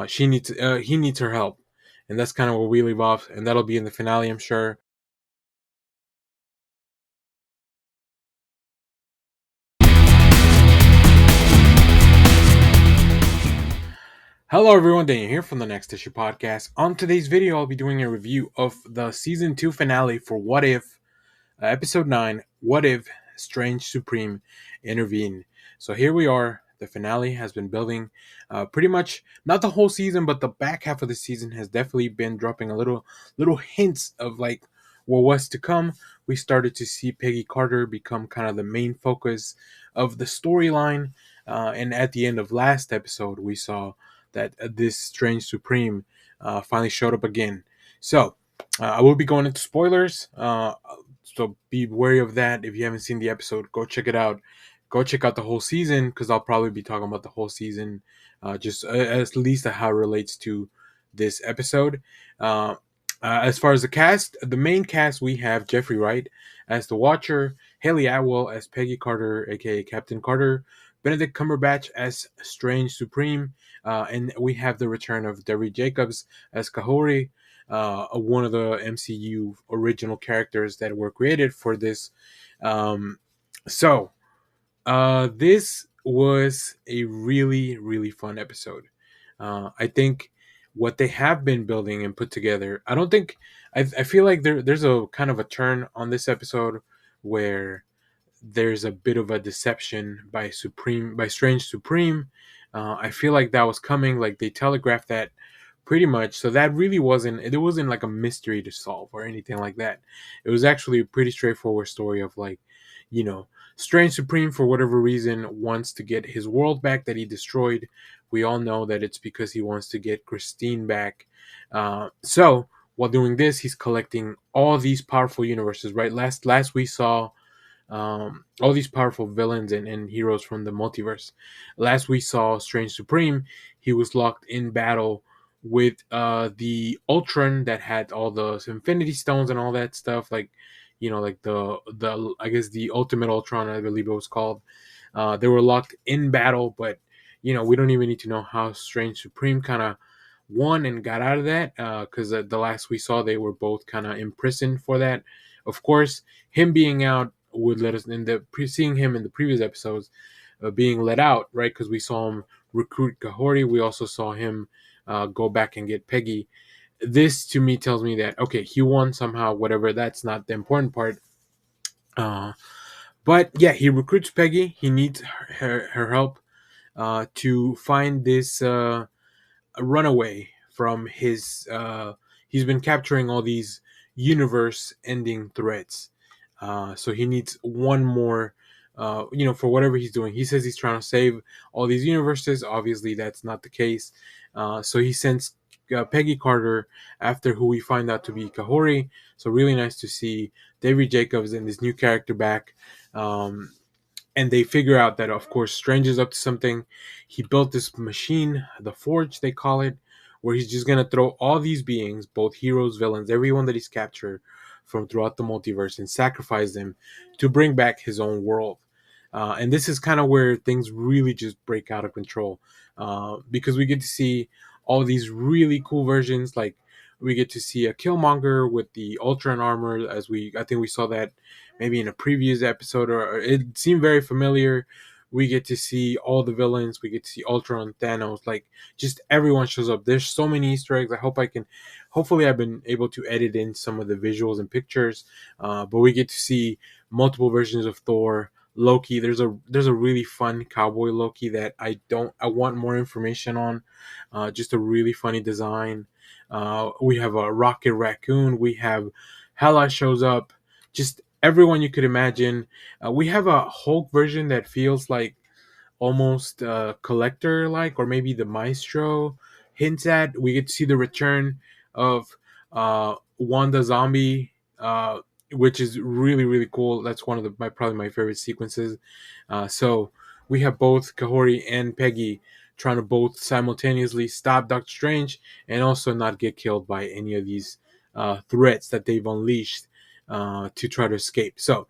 he needs her help, and that's kind of where we leave off, and that'll be in the finale, I'm sure. Hello, everyone. Daniel here from the Next Issue Podcast. On today's video, I'll be doing a review of the season 2 finale for What If, episode 9, What If Strange Supreme Intervene. So here we are. The finale has been building pretty much not the whole season, but the back half of the season has definitely been dropping a little hints of like what was to come. We started to see Peggy Carter become kind of the main focus of the storyline, and at the end of last episode, we saw that this Strange Supreme finally showed up again. So I will be going into spoilers. So be wary of that. If you haven't seen the episode, go check it out. Go check out the whole season, because I'll probably be talking about the whole season, just at least how it relates to this episode. Uh, as far as the cast, the main cast, we have Jeffrey Wright as the Watcher, Haley Atwell as Peggy Carter, aka Captain Carter, Benedict Cumberbatch as Strange Supreme, and we have the return of Derry Jacobs as Kahori, one of the MCU original characters that were created for this. Um, so, this was a really, really fun episode. I think what they have been building and put together, I don't think, I feel like there's a kind of a turn on this episode where there's a bit of a deception by Strange Supreme. I feel like that was coming. Like they telegraphed that pretty much. So that really wasn't. It wasn't like a mystery to solve or anything like that. It was actually a pretty straightforward story of like, you know, Strange Supreme for whatever reason wants to get his world back that he destroyed. We all know that it's because he wants to get Christine back. So while doing this, he's collecting all these powerful universes. Right. Last we saw all these powerful villains and heroes from the multiverse. Last we saw Strange Supreme, he was locked in battle with the Ultron that had all the Infinity Stones and all that stuff, like like the I guess the Ultimate Ultron, I believe it was called. They were locked in battle, but we don't even need to know how Strange Supreme kind of won and got out of that, because the last we saw they were both kind of imprisoned for that. Of course, him being out would let us in seeing him in the previous episodes, being let out, right? Because we saw him recruit Kahori. We also saw him go back and get Peggy. This to me tells me that okay, he won somehow. Whatever, that's not the important part. Uh, but yeah, he recruits Peggy. He needs her help to find this runaway from his. He's been capturing all these universe-ending threats, so he needs one more. For whatever he's doing, he says he's trying to save all these universes. Obviously, that's not the case. So he sends Peggy Carter after who we find out to be Kahori. So really nice to see David Jacobs and this new character back. Um, and they figure out that of course Strange is up to something. He built this machine, the Forge they call it, where he's just gonna throw all these beings, both heroes, villains, everyone that he's captured from throughout the multiverse, and sacrifice them to bring back his own world. And this is kind of where things really just break out of control, because we get to see all these really cool versions. Like we get to see a Killmonger with the Ultron armor, as I think we saw that maybe in a previous episode, or it seemed very familiar. We get to see all the villains. We get to see Ultron, Thanos, like just everyone shows up. There's so many Easter eggs. Hopefully I've been able to edit in some of the visuals and pictures. But we get to see multiple versions of Thor, Loki. There's a really fun cowboy Loki that I want more information on. Just a really funny design. We have a Rocket Raccoon. We have Hela shows up. Just everyone you could imagine. We have a Hulk version that feels like almost collector like, or maybe the Maestro hints at. We get to see the return of Wanda Zombie, which is really really cool. That's one of probably my favorite sequences. So we have both Kahori and Peggy trying to both simultaneously stop Doctor Strange and also not get killed by any of these threats that they've unleashed to try to escape. So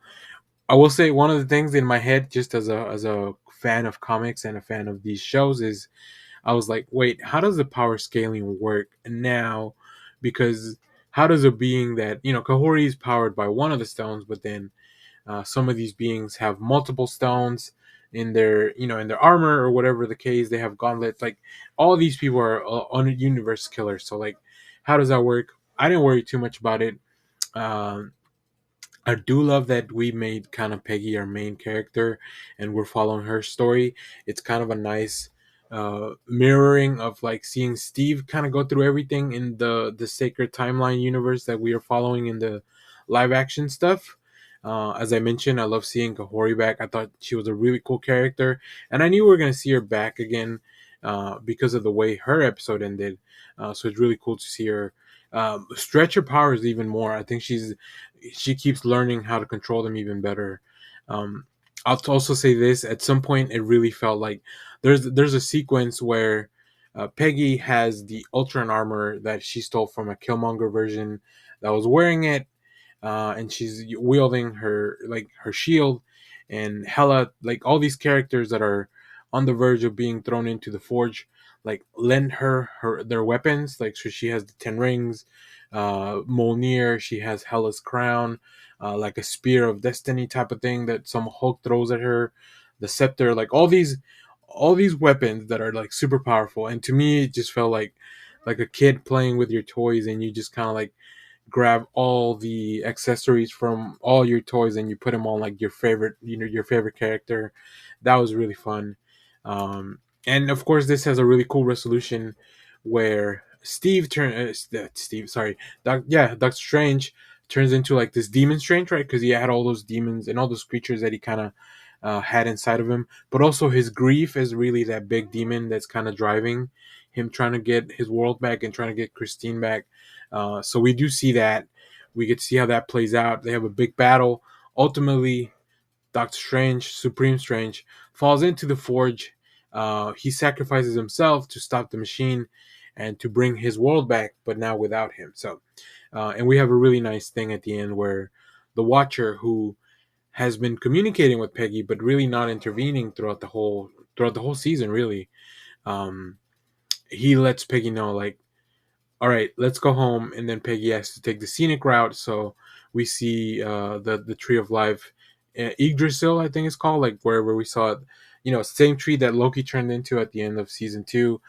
I will say one of the things in my head, just as a fan of comics and a fan of these shows, is I was like, wait, how does the power scaling work now? Because how does a being that Kahori is powered by one of the stones, but then some of these beings have multiple stones in their in their armor or whatever the case. They have gauntlets. Like all these people are on universe killers. So like, how does that work? I didn't worry too much about it. Um, I do love that we made kind of Peggy our main character and we're following her story. It's kind of a nice mirroring of like seeing Steve kind of go through everything in the sacred timeline universe that we are following in the live action stuff. As I mentioned, I love seeing Kahori back. I thought she was a really cool character, and I knew we were going to see her back again because of the way her episode ended. So it's really cool to see her stretch her powers even more. I think she keeps learning how to control them even better. Um, I'll also say this: at some point, it really felt like there's a sequence where Peggy has the Ultron armor that she stole from a Killmonger version that was wearing it, and she's wielding her shield, and Hela, like all these characters that are on the verge of being thrown into the forge, like lend her their weapons. Like so, she has the 10 rings. Mjolnir, she has Hela's crown, like a spear of destiny type of thing that some Hulk throws at her. The scepter, like all these weapons that are like super powerful. And to me, it just felt like a kid playing with your toys, and you just kind of like grab all the accessories from all your toys and you put them on like your favorite your favorite character. That was really fun. And of course this has a really cool resolution where Steve, sorry, Doctor Strange turns into like this demon Strange, right? Because he had all those demons and all those creatures that he kind of had inside of him, but also his grief is really that big demon that's kind of driving him trying to get his world back and trying to get Christine back. So we do see that. We get to see how that plays out. They have a big battle. Ultimately, Doctor Strange, Supreme Strange, falls into the forge. He sacrifices himself to stop the machine and to bring his world back, but now without him. So, and we have a really nice thing at the end where the Watcher, who has been communicating with Peggy, but really not intervening throughout the whole season, really, um, he lets Peggy know, like, all right, let's go home. And then Peggy has to take the scenic route. So we see the tree of life, Yggdrasil, I think it's called, like where we saw it, same tree that Loki turned into at the end of season 2.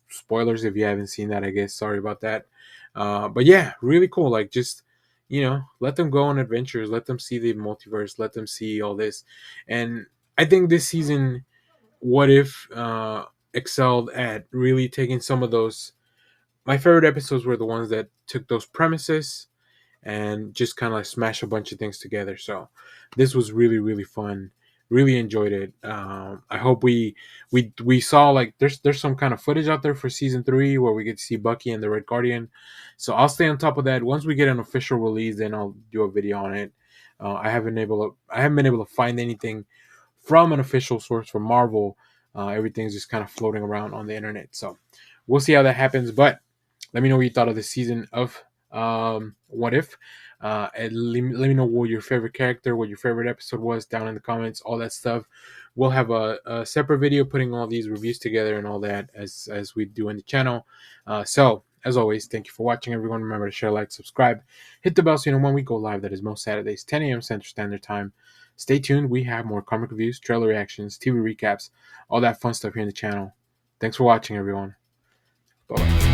Spoilers if you haven't seen that, I guess. Sorry about that. But yeah, really cool. Like, just, let them go on adventures, let them see the multiverse, let them see all this. And I think this season, What If excelled at really taking some of those. My favorite episodes were the ones that took those premises and just kind of like smash a bunch of things together. So this was really, really fun. Really enjoyed it. I hope we saw, like, there's some kind of footage out there for season 3 where we get to see Bucky and the Red Guardian. So I'll stay on top of that. Once we get an official release, then I'll do a video on it. I haven't been able to find anything from an official source from Marvel. Everything's just kind of floating around on the internet. So we'll see how that happens. But let me know what you thought of this season of What If. And let me know what your favorite character, what your favorite episode was down in the comments, all that stuff. We'll have a separate video putting all these reviews together and all that as we do in the channel. So, as always, thank you for watching, everyone. Remember to share, like, subscribe, hit the bell so you know when we go live. That is most Saturdays, 10 a.m. Central Standard Time. Stay tuned. We have more comic reviews, trailer reactions, TV recaps, all that fun stuff here in the channel. Thanks for watching, everyone. Bye-bye.